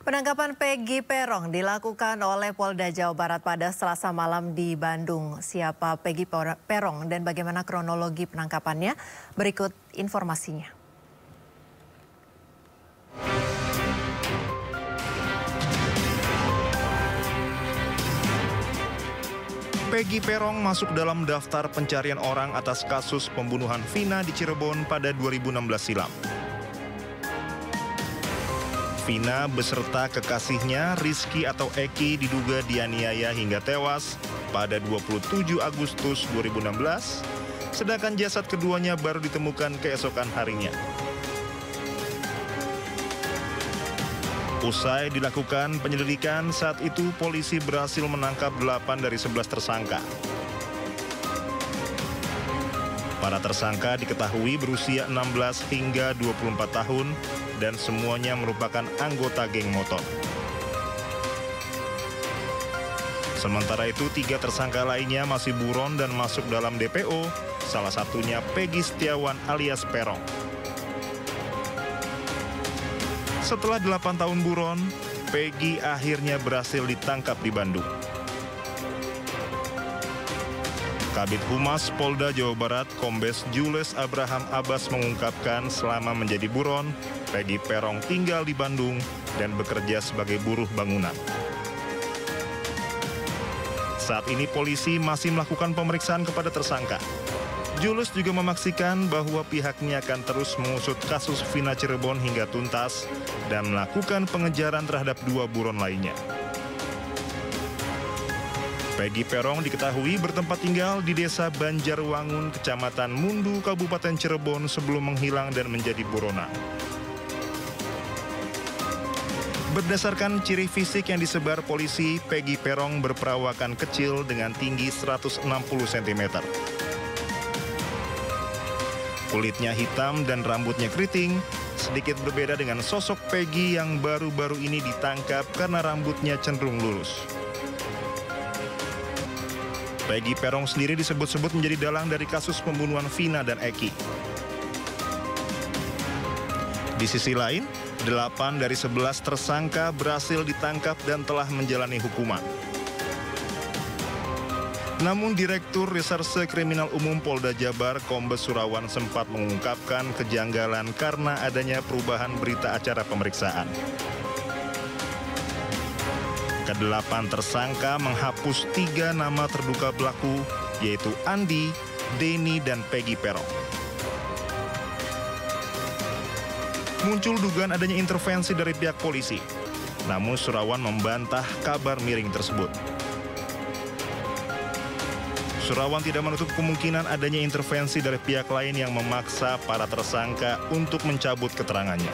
Penangkapan Peggy Perong dilakukan oleh Polda Jawa Barat pada Selasa malam di Bandung. Siapa Peggy Perong dan bagaimana kronologi penangkapannya? Berikut informasinya. Peggy Perong masuk dalam daftar pencarian orang atas kasus pembunuhan Vina di Cirebon pada 2016 silam. Vina beserta kekasihnya Rizky atau Eki diduga dianiaya hingga tewas pada 27 Agustus 2016, sedangkan jasad keduanya baru ditemukan keesokan harinya. Usai dilakukan penyelidikan, saat itu polisi berhasil menangkap 8 dari 11 tersangka. Para tersangka diketahui berusia 16 hingga 24 tahun dan semuanya merupakan anggota geng motor. Sementara itu, 3 tersangka lainnya masih buron dan masuk dalam DPO, salah satunya Peggy Setiawan alias Perong. Setelah 8 tahun buron, Peggy akhirnya berhasil ditangkap di Bandung. Kabid Humas Polda Jawa Barat, Kombes Jules Abraham Abbas mengungkapkan selama menjadi buron, Peggy Perong tinggal di Bandung dan bekerja sebagai buruh bangunan. Saat ini polisi masih melakukan pemeriksaan kepada tersangka. Jules juga memastikan bahwa pihaknya akan terus mengusut kasus Vina Cirebon hingga tuntas dan melakukan pengejaran terhadap 2 buron lainnya. Peggy Perong diketahui bertempat tinggal di Desa Banjarwangun, Kecamatan Mundu, Kabupaten Cirebon sebelum menghilang dan menjadi buronan. Berdasarkan ciri fisik yang disebar polisi, Peggy Perong berperawakan kecil dengan tinggi 160 cm. Kulitnya hitam dan rambutnya keriting, sedikit berbeda dengan sosok Peggy yang baru-baru ini ditangkap karena rambutnya cenderung lurus. Peggy Perong sendiri disebut-sebut menjadi dalang dari kasus pembunuhan Vina dan Eki. Di sisi lain, 8 dari 11 tersangka berhasil ditangkap dan telah menjalani hukuman. Namun Direktur Reserse Kriminal Umum Polda Jabar, Kombes Surawan sempat mengungkapkan kejanggalan karena adanya perubahan berita acara pemeriksaan. Ke-8 tersangka menghapus 3 nama terduga pelaku, yaitu Andi, Denny, dan Peggy Perong. Muncul dugaan adanya intervensi dari pihak polisi, namun Surawan membantah kabar miring tersebut. Surawan tidak menutup kemungkinan adanya intervensi dari pihak lain yang memaksa para tersangka untuk mencabut keterangannya.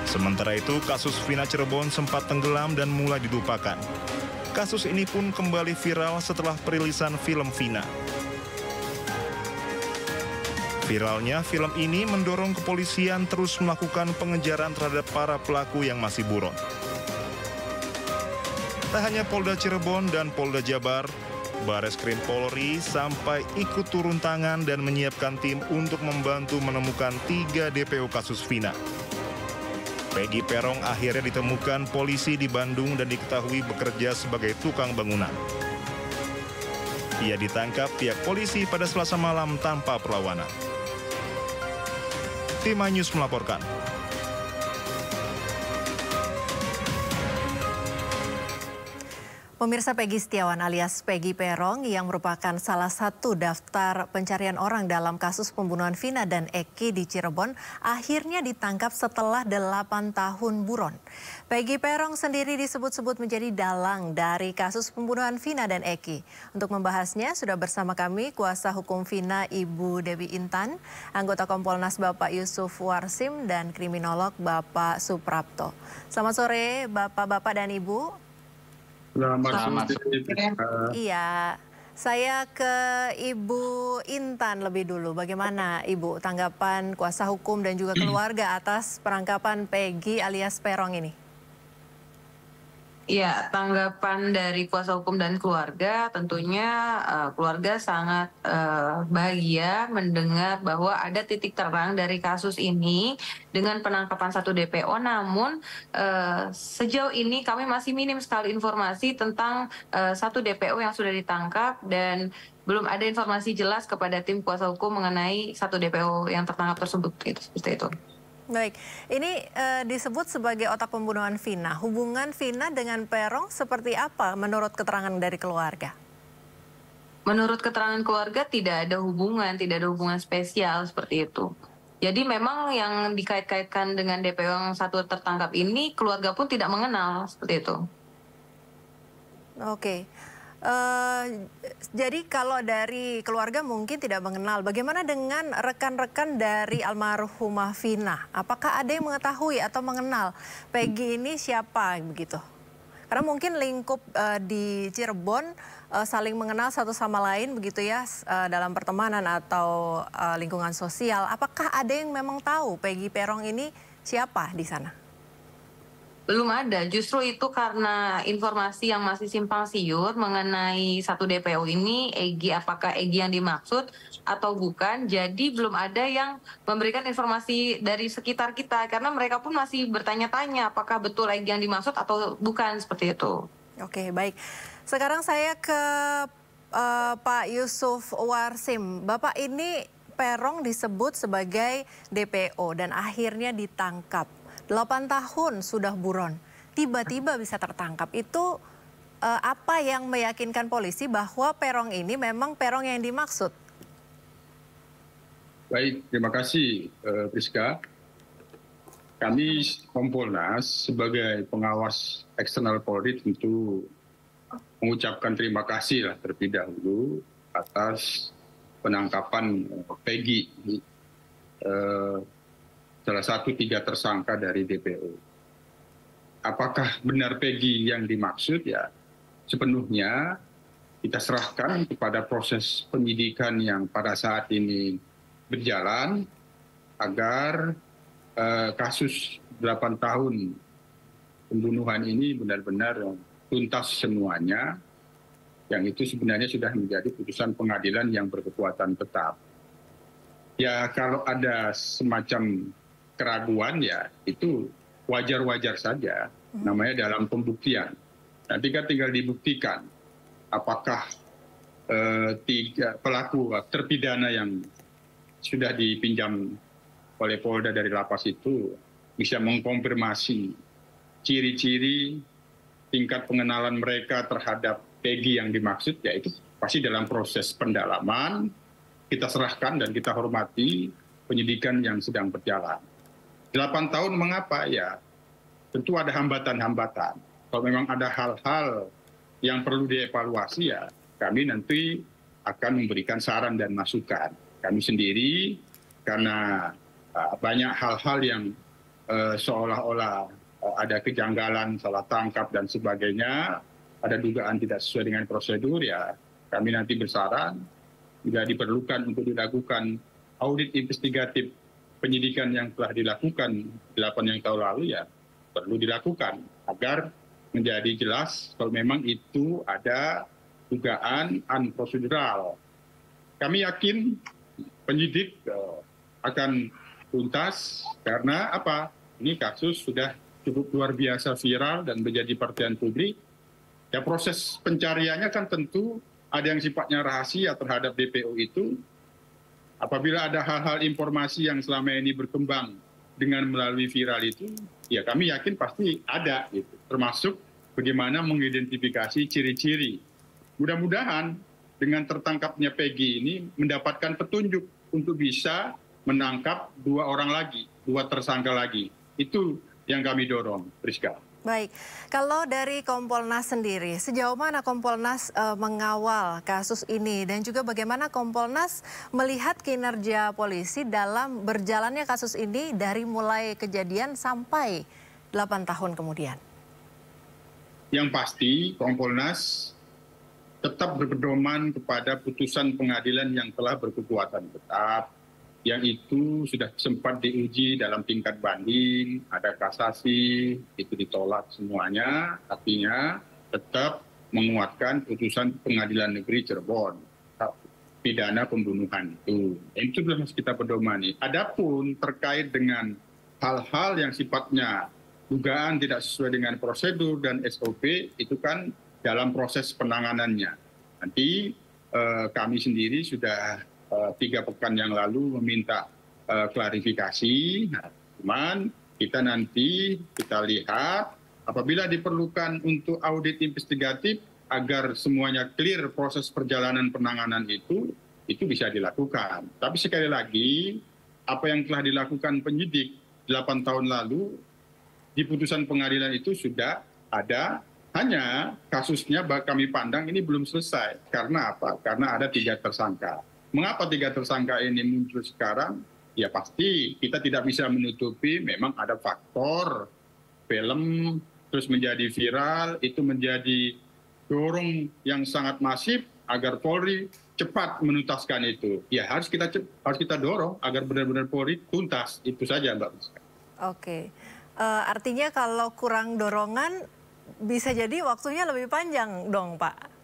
Sementara itu, kasus Vina Cirebon sempat tenggelam dan mulai dilupakan. Kasus ini pun kembali viral setelah perilisan film Vina. Viralnya film ini mendorong kepolisian terus melakukan pengejaran terhadap para pelaku yang masih buron. Tak hanya Polda Cirebon dan Polda Jabar, Bareskrim Polri sampai ikut turun tangan dan menyiapkan tim untuk membantu menemukan 3 DPO kasus Vina. Peggy Perong akhirnya ditemukan polisi di Bandung dan diketahui bekerja sebagai tukang bangunan. Ia ditangkap pihak polisi pada Selasa malam tanpa perlawanan. Tim iNews melaporkan. Pemirsa, Peggy Setiawan alias Peggy Perong yang merupakan salah satu daftar pencarian orang dalam kasus pembunuhan Vina dan Eki di Cirebon akhirnya ditangkap setelah 8 tahun buron. Peggy Perong sendiri disebut-sebut menjadi dalang dari kasus pembunuhan Vina dan Eki. Untuk membahasnya sudah bersama kami kuasa hukum Vina Ibu Dewi Intan, anggota Kompolnas Bapak Yusuf Warsim, dan kriminolog Bapak Suprapto. Selamat sore Bapak-bapak dan Ibu. Selamat sore. Iya, saya ke Ibu Intan lebih dulu. Bagaimana Ibu tanggapan kuasa hukum dan juga keluarga atas penangkapan Peggy alias Perong ini? Ya, tanggapan dari kuasa hukum dan keluarga tentunya keluarga sangat bahagia mendengar bahwa ada titik terang dari kasus ini dengan penangkapan 1 DPO. Namun sejauh ini kami masih minim sekali informasi tentang 1 DPO yang sudah ditangkap dan belum ada informasi jelas kepada tim kuasa hukum mengenai 1 DPO yang tertangkap tersebut. Seperti itu. Baik, ini disebut sebagai otak pembunuhan Vina. Hubungan Vina dengan Peron seperti apa menurut keterangan dari keluarga? Menurut keterangan keluarga tidak ada hubungan spesial seperti itu. Jadi memang yang dikait-kaitkan dengan DPO yang 1 tertangkap ini keluarga pun tidak mengenal seperti itu. Oke. Jadi kalau dari keluarga mungkin tidak mengenal, bagaimana dengan rekan-rekan dari almarhumah Vina? Apakah ada yang mengetahui atau mengenal Peggy ini siapa begitu? Karena mungkin lingkup di Cirebon saling mengenal satu sama lain begitu ya dalam pertemanan atau lingkungan sosial. Apakah ada yang memang tahu Peggy Peron ini siapa di sana? Belum ada, justru itu karena informasi yang masih simpang siur mengenai 1 DPO ini, apakah Egy yang dimaksud atau bukan, jadi belum ada yang memberikan informasi dari sekitar kita, karena mereka pun masih bertanya-tanya apakah betul Egy yang dimaksud atau bukan, seperti itu. Oke, baik. Sekarang saya ke Pak Yusuf Warsim. Bapak, ini Peron disebut sebagai DPO dan akhirnya ditangkap. 8 tahun sudah buron, tiba-tiba bisa tertangkap. Itu apa yang meyakinkan polisi bahwa Peron ini memang Peron yang dimaksud? Baik, terima kasih Priska. Kami Kompolnas sebagai pengawas eksternal Polri tentu mengucapkan terima kasih lah terlebih dahulu atas penangkapan Peggy, salah satu 3 tersangka dari DPO. Apakah benar Peggy yang dimaksud? Ya, sepenuhnya kita serahkan kepada proses penyidikan yang pada saat ini berjalan agar kasus 8 tahun pembunuhan ini benar-benar tuntas semuanya, yang itu sebenarnya sudah menjadi putusan pengadilan yang berkekuatan tetap. Ya, kalau ada semacam keraguan ya itu wajar-wajar saja, namanya dalam pembuktian. Nanti kan tinggal dibuktikan apakah 3 pelaku terpidana yang sudah dipinjam oleh Polda dari lapas itu bisa mengkonfirmasi ciri-ciri tingkat pengenalan mereka terhadap Peggy yang dimaksud, ya itu pasti dalam proses pendalaman kita serahkan dan kita hormati penyidikan yang sedang berjalan. 8 tahun mengapa? Ya tentu ada hambatan-hambatan. Kalau memang ada hal-hal yang perlu dievaluasi, ya kami nanti akan memberikan saran dan masukan. Kami sendiri karena banyak hal-hal yang seolah-olah ada kejanggalan, salah tangkap dan sebagainya, ada dugaan tidak sesuai dengan prosedur, ya kami nanti bersaran jika diperlukan untuk dilakukan audit investigatif penyidikan yang telah dilakukan 8 yang tahun lalu, ya perlu dilakukan agar menjadi jelas kalau memang itu ada dugaan unprocedural. Kami yakin penyidik akan tuntas karena apa? Ini kasus sudah cukup luar biasa viral dan menjadi perhatian publik. Ya proses pencariannya kan tentu ada yang sifatnya rahasia terhadap DPO itu. Apabila ada hal-hal informasi yang selama ini berkembang dengan melalui viral itu, ya kami yakin pasti ada, gitu. Termasuk bagaimana mengidentifikasi ciri-ciri. Mudah-mudahan dengan tertangkapnya Peggy ini mendapatkan petunjuk untuk bisa menangkap 2 orang lagi, 2 tersangka lagi. Itu yang kami dorong, Priska. Baik, kalau dari Kompolnas sendiri, sejauh mana Kompolnas mengawal kasus ini dan juga bagaimana Kompolnas melihat kinerja polisi dalam berjalannya kasus ini dari mulai kejadian sampai 8 tahun kemudian? Yang pasti Kompolnas tetap berpedoman kepada putusan pengadilan yang telah berkekuatan tetap. yang itu sudah sempat diuji dalam tingkat banding, ada kasasi, itu ditolak semuanya, artinya tetap menguatkan putusan Pengadilan Negeri Cirebon, pidana pembunuhan itu. Itu sudah kita pedomani. Adapun terkait dengan hal-hal yang sifatnya dugaan tidak sesuai dengan prosedur dan SOP, itu kan dalam proses penanganannya. Nanti kami sendiri sudah 3 pekan yang lalu meminta klarifikasi. Nah, cuman kita nanti lihat apabila diperlukan untuk audit investigatif agar semuanya clear proses perjalanan penanganan itu bisa dilakukan. Tapi sekali lagi apa yang telah dilakukan penyidik 8 tahun lalu di putusan pengadilan itu sudah ada. Hanya kasusnya kami pandang ini belum selesai. Karena apa? Karena ada 3 tersangka. Mengapa 3 tersangka ini muncul sekarang? Ya pasti kita tidak bisa menutupi memang ada faktor film terus menjadi viral, itu menjadi dorong yang sangat masif agar Polri cepat menuntaskan itu. Ya harus kita dorong agar benar-benar Polri tuntas. Itu saja Mbak. Oke, artinya kalau kurang dorongan bisa jadi waktunya lebih panjang dong Pak?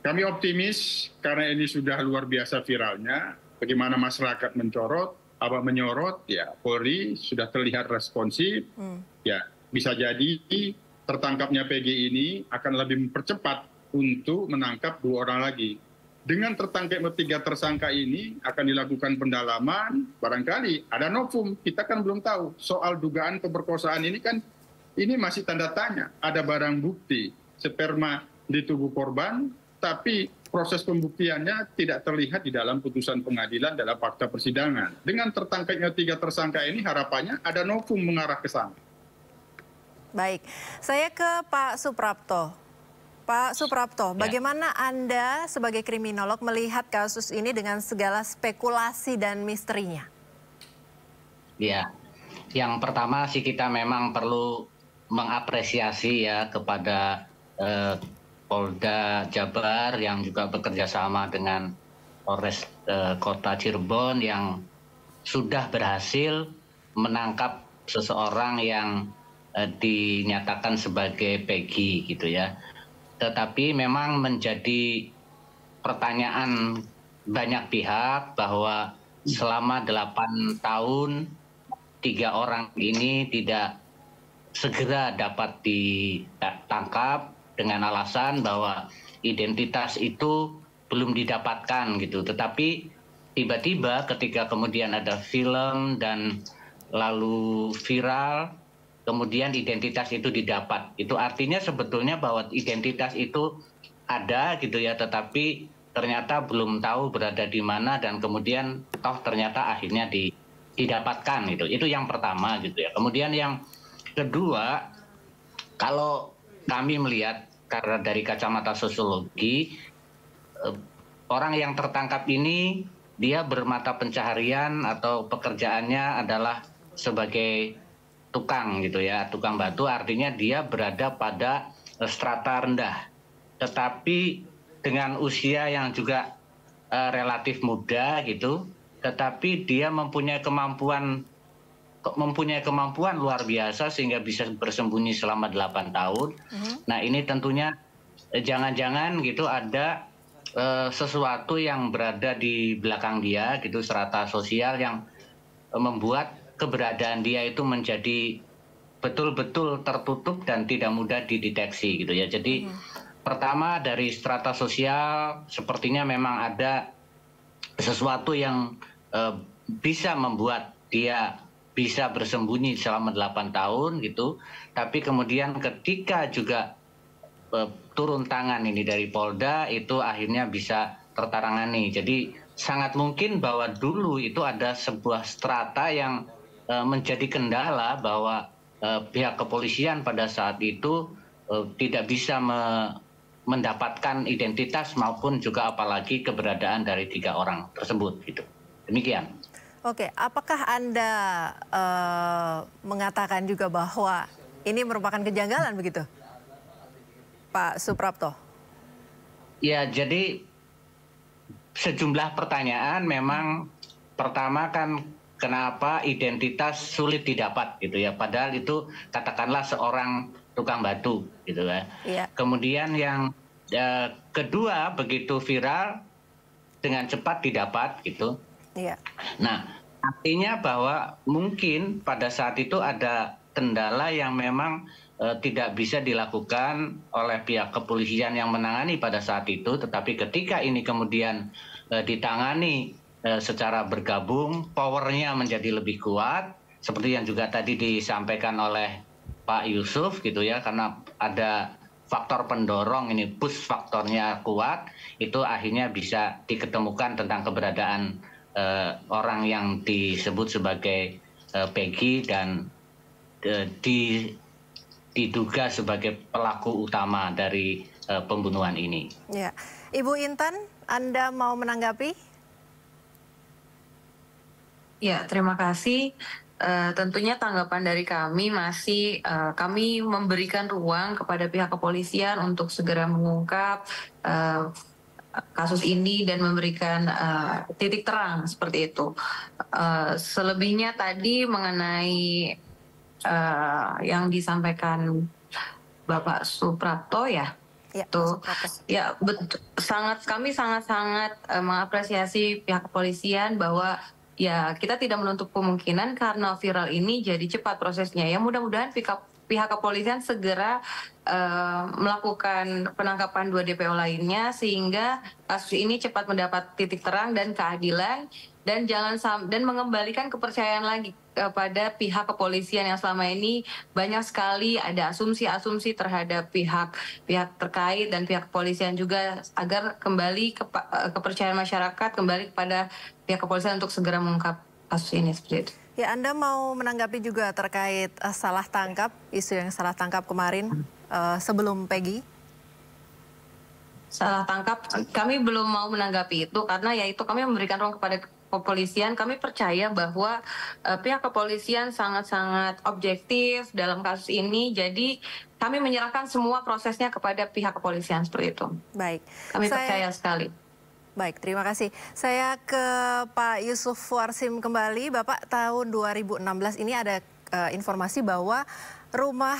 Kami optimis karena ini sudah luar biasa viralnya, bagaimana masyarakat menyorot, ya Polri sudah terlihat responsif, ya bisa jadi tertangkapnya PG ini akan lebih mempercepat untuk menangkap 2 orang lagi. Dengan tertangkapnya 3 tersangka ini akan dilakukan pendalaman, barangkali ada novum, kita kan belum tahu. Soal dugaan pemerkosaan ini kan, ini masih tanda tanya. Ada barang bukti, sperma di tubuh korban, tapi proses pembuktiannya tidak terlihat di dalam putusan pengadilan dalam fakta persidangan. Dengan tertangkapnya 3 tersangka ini harapannya ada novum mengarah ke sana. Baik, saya ke Pak Suprapto. Pak Suprapto, bagaimana Anda sebagai kriminolog melihat kasus ini dengan segala spekulasi dan misterinya? Ya, yang pertama sih kita memang perlu mengapresiasi ya kepada Polda Jabar yang juga bekerja sama dengan Polres Kota Cirebon yang sudah berhasil menangkap seseorang yang dinyatakan sebagai PG gitu ya. Tetapi memang menjadi pertanyaan banyak pihak bahwa selama 8 tahun 3 orang ini tidak segera dapat ditangkap dengan alasan bahwa identitas itu belum didapatkan gitu. Tetapi tiba-tiba ketika kemudian ada film dan lalu viral, kemudian identitas itu didapat. Itu artinya sebetulnya bahwa identitas itu ada gitu ya, tetapi ternyata belum tahu berada di mana dan kemudian toh ternyata akhirnya didapatkan gitu. Itu yang pertama gitu ya. Kemudian yang kedua, kalau kami melihat karena dari kacamata sosiologi, orang yang tertangkap ini dia bermata pencaharian atau pekerjaannya adalah sebagai tukang gitu ya, tukang batu, artinya dia berada pada strata rendah. Tetapi dengan usia yang juga relatif muda gitu, tetapi dia mempunyai kemampuan luar biasa sehingga bisa bersembunyi selama 8 tahun. Nah ini tentunya jangan-jangan gitu ada sesuatu yang berada di belakang dia gitu, strata sosial yang membuat keberadaan dia itu menjadi betul-betul tertutup dan tidak mudah dideteksi gitu ya. Jadi pertama dari strata sosial sepertinya memang ada sesuatu yang bisa membuat dia bisa bersembunyi selama 8 tahun gitu. Tapi kemudian ketika juga turun tangan ini dari Polda itu akhirnya bisa tertangani. Jadi sangat mungkin bahwa dulu itu ada sebuah strata yang menjadi kendala bahwa pihak kepolisian pada saat itu tidak bisa mendapatkan identitas maupun juga apalagi keberadaan dari 3 orang tersebut gitu. Demikian. Oke, apakah Anda mengatakan juga bahwa ini merupakan kejanggalan begitu, Pak Suprapto? Ya, jadi sejumlah pertanyaan memang pertama kan kenapa identitas sulit didapat gitu ya, padahal itu katakanlah seorang tukang batu gitu ya. Kemudian yang kedua, begitu viral dengan cepat didapat gitu. Nah, artinya bahwa mungkin pada saat itu ada kendala yang memang tidak bisa dilakukan oleh pihak kepolisian yang menangani pada saat itu, tetapi ketika ini kemudian ditangani secara bergabung, powernya menjadi lebih kuat, seperti yang juga tadi disampaikan oleh Pak Yusuf gitu ya, karena ada faktor pendorong ini, push faktornya kuat, itu akhirnya bisa diketemukan tentang keberadaan orang yang disebut sebagai Peggy dan diduga sebagai pelaku utama dari pembunuhan ini. Ya, Ibu Intan, Anda mau menanggapi? Ya, terima kasih. Tentunya tanggapan dari kami masih kami memberikan ruang kepada pihak kepolisian untuk segera mengungkap kasus ini dan memberikan titik terang seperti itu. Selebihnya tadi mengenai yang disampaikan Bapak Suprapto ya, itu ya betul, kami sangat mengapresiasi pihak kepolisian bahwa ya kita tidak menutup kemungkinan karena viral ini jadi cepat prosesnya. Ya mudah-mudahan pihak kepolisian segera melakukan penangkapan 2 DPO lainnya sehingga kasus ini cepat mendapat titik terang dan keadilan dan dan mengembalikan kepercayaan lagi kepada pihak kepolisian yang selama ini banyak sekali ada asumsi-asumsi terhadap pihak terkait dan pihak kepolisian juga, agar kembali kepercayaan masyarakat kembali kepada pihak kepolisian untuk segera mengungkap kasus ini seperti itu. Ya, Anda mau menanggapi juga terkait salah tangkap, isu yang salah tangkap kemarin sebelum Peggy? Salah tangkap, kami belum mau menanggapi itu karena ya itu kami memberikan ruang kepada kepolisian. Kami percaya bahwa pihak kepolisian sangat-sangat objektif dalam kasus ini, jadi kami menyerahkan semua prosesnya kepada pihak kepolisian seperti itu. Baik. Kami percaya sekali. Baik, terima kasih. Saya ke Pak Yusuf Warsim kembali. Bapak, tahun 2016 ini ada informasi bahwa rumah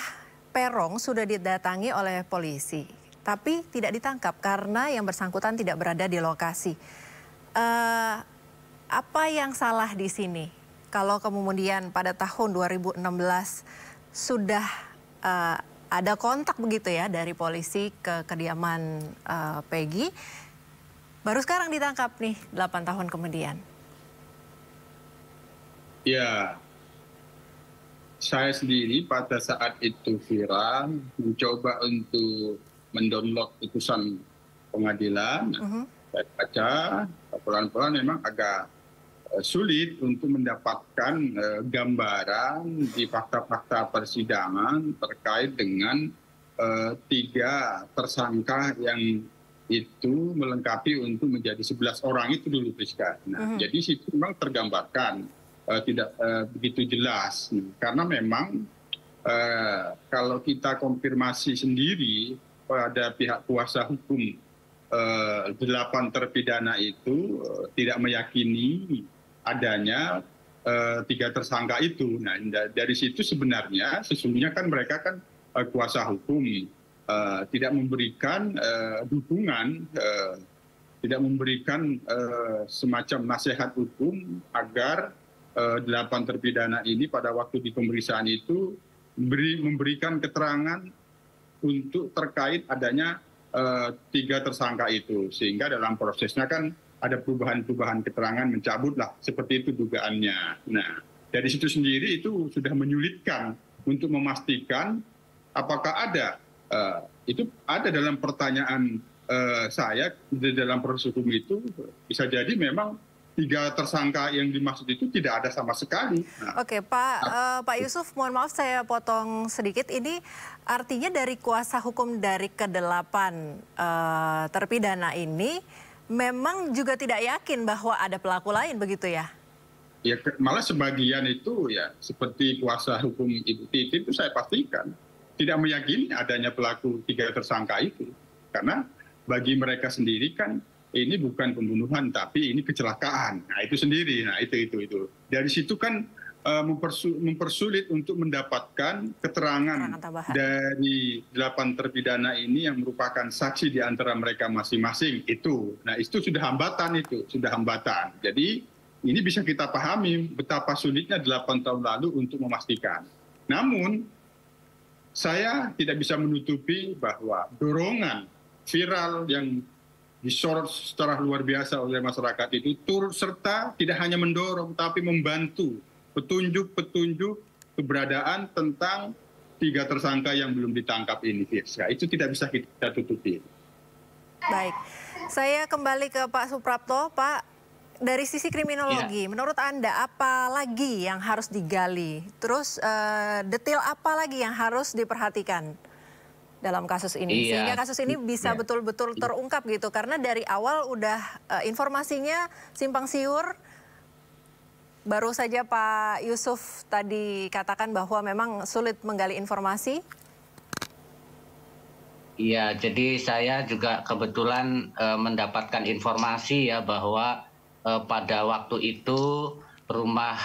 Peron sudah didatangi oleh polisi, tapi tidak ditangkap karena yang bersangkutan tidak berada di lokasi. Apa yang salah di sini? Kalau kemudian pada tahun 2016 sudah ada kontak begitu ya dari polisi ke kediaman Peggy, baru sekarang ditangkap nih 8 tahun kemudian. Ya, saya sendiri pada saat itu viral mencoba untuk mendownload putusan pengadilan. Saya baca, pelan-pelan memang agak sulit untuk mendapatkan gambaran di fakta-fakta persidangan terkait dengan 3 tersangka yang itu melengkapi untuk menjadi 11 orang itu dulu, Priska. Nah, jadi situ memang tergambarkan tidak begitu jelas, karena memang kalau kita konfirmasi sendiri pada pihak kuasa hukum 8 terpidana itu tidak meyakini adanya 3 tersangka itu. Nah, dari situ sebenarnya sesungguhnya kan mereka kan kuasa hukum tidak memberikan dukungan, tidak memberikan semacam nasihat hukum agar 8 terpidana ini pada waktu di pemeriksaan itu memberikan keterangan untuk terkait adanya 3 tersangka itu, sehingga dalam prosesnya kan ada perubahan-perubahan keterangan, mencabutlah seperti itu dugaannya. Nah, dari situ sendiri itu sudah menyulitkan untuk memastikan apakah ada itu ada dalam pertanyaan saya di dalam proses hukum itu bisa jadi memang 3 tersangka yang dimaksud itu tidak ada sama sekali. Nah, Oke, Pak Yusuf, mohon maaf saya potong sedikit. Ini artinya dari kuasa hukum dari ke-8 terpidana ini memang juga tidak yakin bahwa ada pelaku lain begitu ya? Ya, malah sebagian itu ya seperti kuasa hukum Ibu Titi itu saya pastikan tidak meyakini adanya pelaku 3 tersangka itu. Karena bagi mereka sendiri kan ini bukan pembunuhan tapi ini kecelakaan. Nah itu sendiri, nah itu. Dari situ kan mempersulit untuk mendapatkan keterangan dari 8 terpidana ini yang merupakan saksi di antara mereka masing-masing itu. Nah itu sudah hambatan Jadi ini bisa kita pahami betapa sulitnya 8 tahun lalu untuk memastikan. Namun saya tidak bisa menutupi bahwa dorongan viral yang disorot secara luar biasa oleh masyarakat itu turut serta tidak hanya mendorong tapi membantu petunjuk-petunjuk keberadaan tentang 3 tersangka yang belum ditangkap ini, Firsa. Itu tidak bisa kita tutupi. Baik, saya kembali ke Pak Suprapto. Pak, dari sisi kriminologi, menurut Anda apa lagi yang harus digali? Terus detail apa lagi yang harus diperhatikan dalam kasus ini? Sehingga kasus ini bisa betul-betul terungkap gitu. Karena dari awal udah informasinya simpang siur. Baru saja Pak Yusuf tadi katakan bahwa memang sulit menggali informasi. Iya, jadi saya juga kebetulan mendapatkan informasi ya bahwa pada waktu itu rumah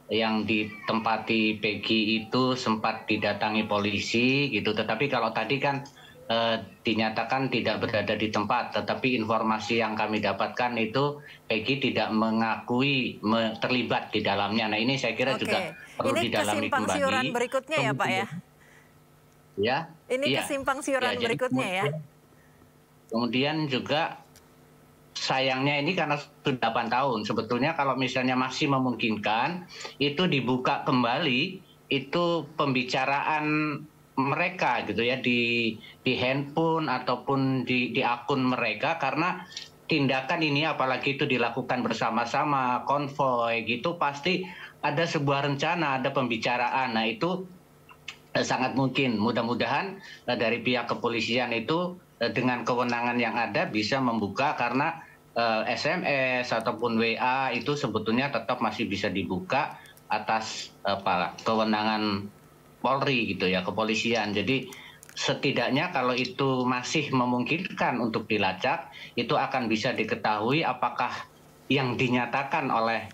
yang ditempati Peggy itu sempat didatangi polisi gitu. Tetapi kalau tadi kan dinyatakan tidak berada di tempat, tetapi informasi yang kami dapatkan itu Peggy tidak mengakui terlibat di dalamnya. Nah ini saya kira juga perlu didalami kembali. Ini kesimpang siuran berikutnya ya Pak ya? Ya. Ini kesimpang siuran berikutnya ya? Kemudian juga sayangnya ini karena sudah 8 tahun, sebetulnya kalau misalnya masih memungkinkan itu dibuka kembali itu pembicaraan mereka gitu ya di handphone ataupun di akun mereka, karena tindakan ini apalagi itu dilakukan bersama-sama konvoy gitu pasti ada sebuah rencana, ada pembicaraan. Nah itu sangat mungkin, mudah-mudahan dari pihak kepolisian itu dengan kewenangan yang ada bisa membuka, karena SMS ataupun WA itu sebetulnya tetap masih bisa dibuka atas kewenangan Polri gitu ya, kepolisian. Jadi setidaknya kalau itu masih memungkinkan untuk dilacak, itu akan bisa diketahui apakah yang dinyatakan oleh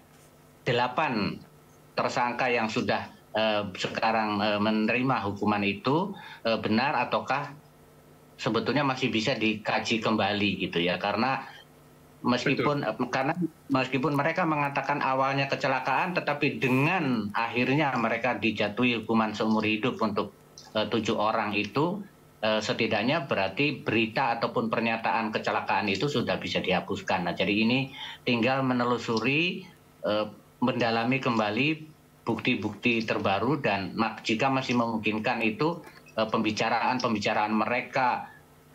8 tersangka yang sudah sekarang menerima hukuman itu benar ataukah sebetulnya masih bisa dikaji kembali gitu ya. Karena meskipun mereka mengatakan awalnya kecelakaan, tetapi dengan akhirnya mereka dijatuhi hukuman seumur hidup untuk 7 orang itu, setidaknya berarti berita ataupun pernyataan kecelakaan itu sudah bisa dihapuskan. Nah, jadi ini tinggal menelusuri, mendalami kembali bukti-bukti terbaru, dan jika masih memungkinkan itu pembicaraan mereka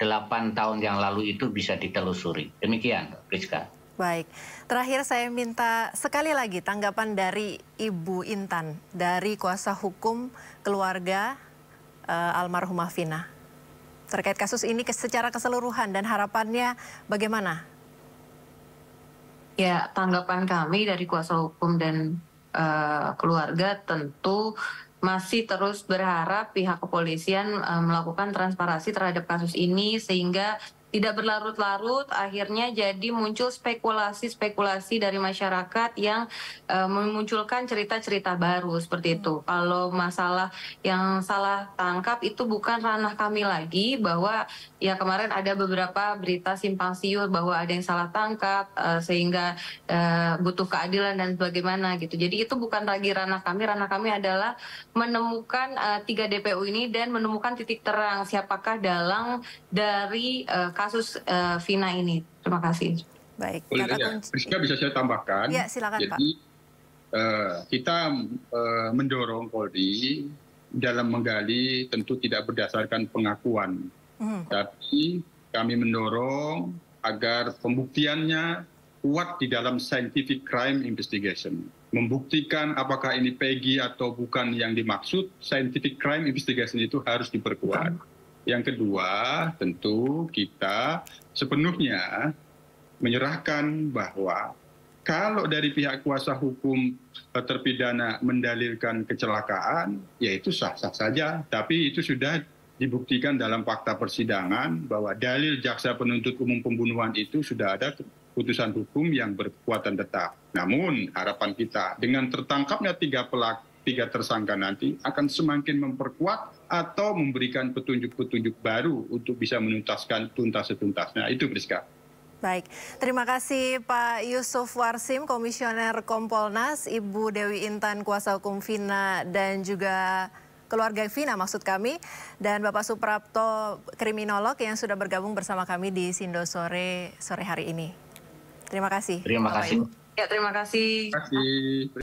8 tahun yang lalu itu bisa ditelusuri. Demikian, Priska. Baik, terakhir saya minta sekali lagi tanggapan dari Ibu Intan, dari kuasa hukum keluarga almarhumah Vina, terkait kasus ini secara keseluruhan dan harapannya bagaimana? Ya, tanggapan kami dari kuasa hukum dan keluarga tentu masih terus berharap pihak kepolisian melakukan transparansi terhadap kasus ini sehingga tidak berlarut-larut, akhirnya jadi muncul spekulasi-spekulasi dari masyarakat yang memunculkan cerita-cerita baru seperti itu. Kalau masalah yang salah tangkap itu bukan ranah kami lagi, bahwa ya kemarin ada beberapa berita simpang siur bahwa ada yang salah tangkap sehingga butuh keadilan dan bagaimana gitu. Jadi itu bukan lagi ranah kami adalah menemukan 3 DPO ini dan menemukan titik terang siapakah dalang dari kasus Vina ini. Terima kasih. Baik. Priska, bisa saya tambahkan? Ya, silakan, Pak. Jadi kita mendorong Polri dalam menggali tentu tidak berdasarkan pengakuan, tapi kami mendorong agar pembuktiannya kuat di dalam scientific crime investigation. Membuktikan apakah ini Peggy atau bukan yang dimaksud, scientific crime investigation itu harus diperkuat. Yang kedua, tentu kita sepenuhnya menyerahkan bahwa kalau dari pihak kuasa hukum terpidana mendalilkan kecelakaan, ya itu sah-sah saja. Tapi itu sudah dibuktikan dalam fakta persidangan bahwa dalil jaksa penuntut umum pembunuhan itu sudah ada putusan hukum yang berkekuatan tetap. Namun harapan kita dengan tertangkapnya tiga tersangka nanti akan semakin memperkuat atau memberikan petunjuk-petunjuk baru untuk bisa menuntaskan tuntas-setuntasnya. Itu Priska. Baik, terima kasih Pak Yusuf Warsim, Komisioner Kompolnas, Ibu Dewi Intan, Kuasa Hukum Vina dan juga keluarga Vina maksud kami, dan Bapak Suprapto, kriminolog yang sudah bergabung bersama kami di Sindo sore hari ini. Terima kasih. Terima kasih. Ya, terima kasih. Terima kasih.